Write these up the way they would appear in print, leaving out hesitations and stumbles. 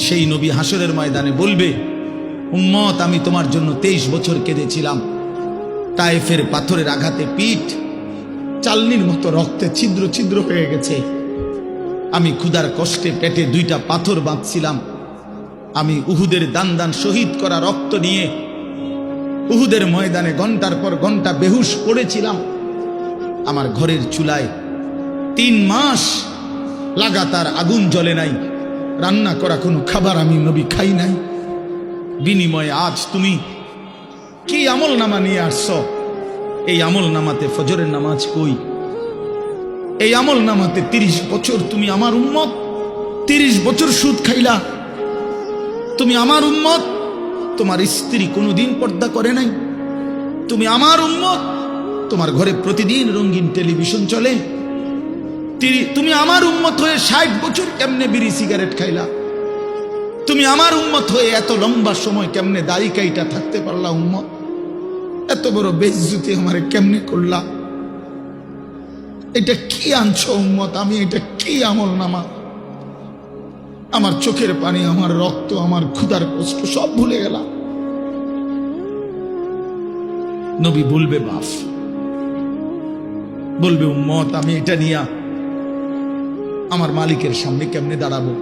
সেই নবী হাসরের ময়দানে বলবে, উম্মত আমি তোমার জন্য 23 বছর কেঁদেছিলাম, তায়েফের পাথরের আঘাতে পিঠ চালনির মতো রক্তে ছিদ্র ছিদ্র হয়ে গেছে, আমি ক্ষুধার কষ্টে পেটে 2টা পাথর বাঁধছিলাম, আমি উহুদের দান দান শহীদ করা রক্ত নিয়ে উহুদের ময়দানে ঘন্টার পর ঘন্টা বেহুশ পড়েছিলাম, আমার ঘরের চুলায় 3 মাস লাগাতার আগুন জ্বলে নাই, রান্না করা কোনো খাবার আমি নবী খাই নাই, বিনিময়ে আজ তুমি কি আমল নামা নিয়ে আসছো? এই আমল নামাতে ফজরের নামাজ কই? এই আমল নামাতে 30 বছর তুমি আমার উম্মত, 30 বছর সুদ খাইলা, তুমি আমার উম্মত, তোমার স্ত্রী কোনোদিন পর্দা করে নাই, তুমি আমার উম্মত, তোমার ঘরে প্রতিদিন রঙিন টেলিভিশন চলে, তুমি আমার উম্মত হয়ে 60 বছর কেমনে বিড়ি সিগারেট খাইলা, তুমি আমার উম্মত হয়ে এত লম্বা সময় কেমনে দাড়ি কাইটা থাকতে পারলা উম্মত, এত বড় বেইজ্জতি আমারে কেমনে করলা, এটা কি আনছো উম্মত? আমি এটা কি আমল নামা? আমার চোখের পানি, আমার রক্ত, আমার ক্ষুধার কষ্ট সব ভুলে গেলাম। নবী বলবে বাপ, বলবে উম্মত আমি এটা নিয়ে আমার মালিকের সামনে কেমনে দাঁড়াবো?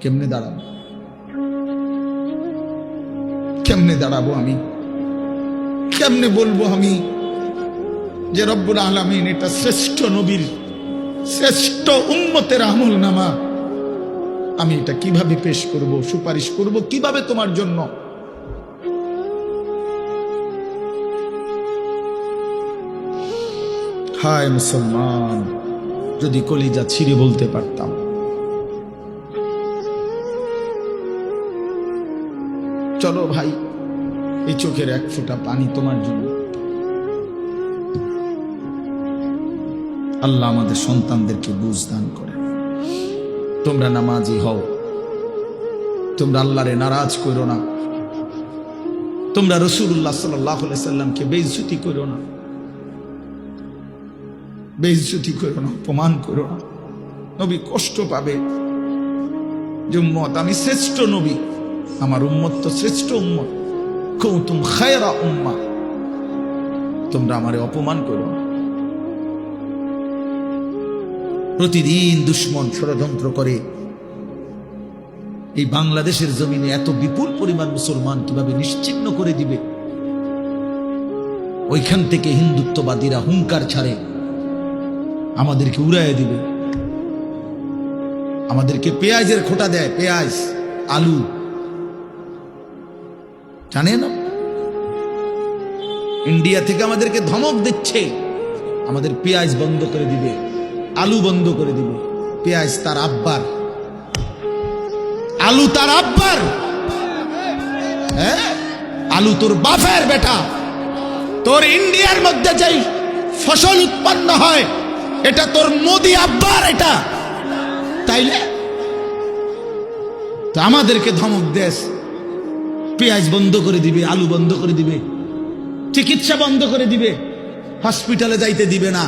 কেমনে দাঁড়াবো? কেমনে দাঁড়াবো? আমি কেমনে বলবো আমি যে রব্বুল আলামিন এটা শ্রেষ্ঠ নবীর শ্রেষ্ঠ উম্মতের আমল নামা, আমি এটা কিভাবে পেশ করব, সুপারিশ করব কিভাবে তোমার জন্য? হায় মুসলমান, যদি কলিজা ছিঁড়ে বলতে পারতাম, চলো ভাই এই চোখের 1 ফোঁটা পানি তোমার জন্য। আল্লাহ আমাদের সন্তানদেরকে বুঝ দান করে। তোমরা নামাজি হও, তোমরা আল্লাহরে নারাজ করো না, তোমরা রাসূলুল্লাহ সাল্লাল্লাহু আলাইহি সাল্লামকে বেইজ্জতি করো না, বেইজ্জতি করো না, অপমান করো না। নবী কষ্ট পাবে যে উম্মত আমি শ্রেষ্ঠ নবী, আমার উম্মত তো শ্রেষ্ঠ উম্মত, কুনতুম খায়রা উম্মাহ, তোমরা আমারে অপমান করো না। প্রতিদিন দুশ্মন ষড়যন্ত্র করে এই বাংলাদেশের জমিনে এত বিপুল পরিমাণ মুসলমান কিভাবে নিশ্চিহ্ন করে দিবে। ওইখান থেকে হিন্দুত্ববাদীরা হুঙ্কার ছাড়ে আমাদেরকে উড়াইয়া দিবে, আমাদেরকে পেঁয়াজের খোঁটা দেয়, পেঁয়াজ আলু, জানেন ইন্ডিয়া থেকে আমাদেরকে ধমক দিচ্ছে, আমাদের পেঁয়াজ বন্ধ করে দিবে, আলু বন্ধ করে দিবে। পেঁয়াজ তার আব্বার, আলু তার আব্বার, হ্যাঁ আলু তোর বাপের বেটা। তোর ইন্ডিয়ার মধ্যে যেই ফসল উৎপন্ন হয় এটা তোর মোদি আব্বার, এটা তাইলে তো আমাদেরকে ধমক দেশ, পেঁয়াজ বন্ধ করে দিবে, আলু বন্ধ করে দিবে, চিকিৎসা বন্ধ করে দিবে, হসপিটালে যাইতে দিবে না,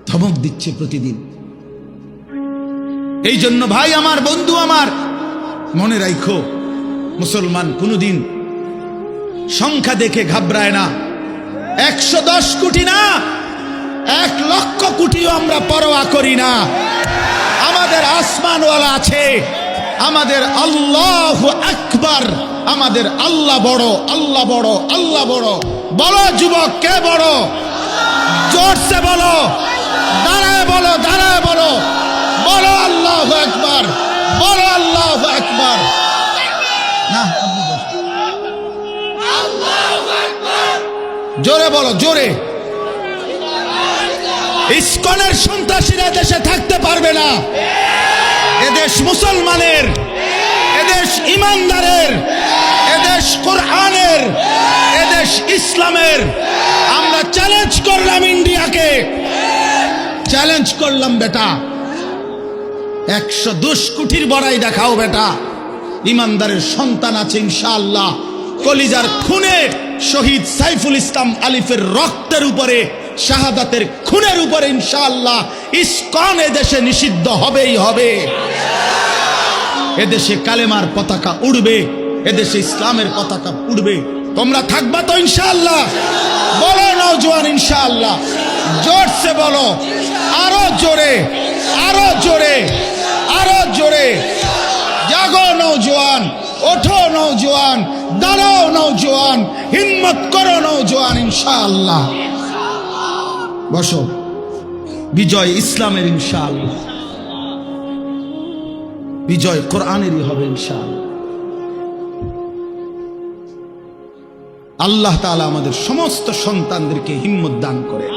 ধমক দিচ্ছে প্রতিদিন। এই জন্য ভাই আমার, বন্ধু আমার, মনে রাখো মুসলমান কোনদিন সংখ্যা দেখে ঘাবড়ায় না। 110 কোটি না, 1 লক্ষ কোটিও আমরা পরোয়া করি না। আমাদের আসমানওয়ালা আছে, আমাদের আল্লাহু আকবার, আমাদের আল্লাহ বড়, আল্লাহ বড়, আল্লাহ বড়। বলো যুবক, কে বড়? জোরসে বলো, দাঁড়ায় বলো, দাঁড়ায় বলো, বলো আল্লাহু আকবার, বলো আল্লাহু আকবার। না জোরে বলো, জোরে। ইসকনের সন্ত্রাসীরা দেশে থাকতে পারবে না। এদেশ মুসলমানের, এদেশ ইমানদারের, এদেশ কোরআনের, এদেশ ইসলামের। আমরা চ্যালেঞ্জ করলাম ইন্ডিয়াকে, চ্যালেঞ্জ করলাম বেটা, 110 কোটির বড়াই দেখাও বেটা। ইমানদারের সন্তান আছে ইনশাআল্লাহ। কলিজার খুনে শহীদ সাইফুল ইসলাম আলিফের রক্তের উপরে শাহাদাতের খুনের উপরে ইনশাআল্লাহ ইসকন এদেশে নিষিদ্ধ হবেই হবে। এদেশে কালেমার পতাকা উড়বে, এদেশে ইসলামের পতাকা উড়বে। তোমরা থাকবা তো ইনশাআল্লাহ? বলো নওজোয়ান ইনশাআল্লাহ, জোরসে বলো, আরো জোরে, আরো জোরে, আরো জোরে। জাগো নওজোয়ান, ওঠো নওজোয়ান, দাঁড়াও নওজোয়ান, হিম্মত করো নওজোয়ান ইনশাআল্লাহ। বসো, বিজয় ইসলামের ইনশাআল্লাহ, বিজয় কোরআনেরই হবে ইনশাআল্লাহ। আল্লাহ তাআলা আমাদের সমস্ত সন্তানদেরকে হিম্মত দান করে।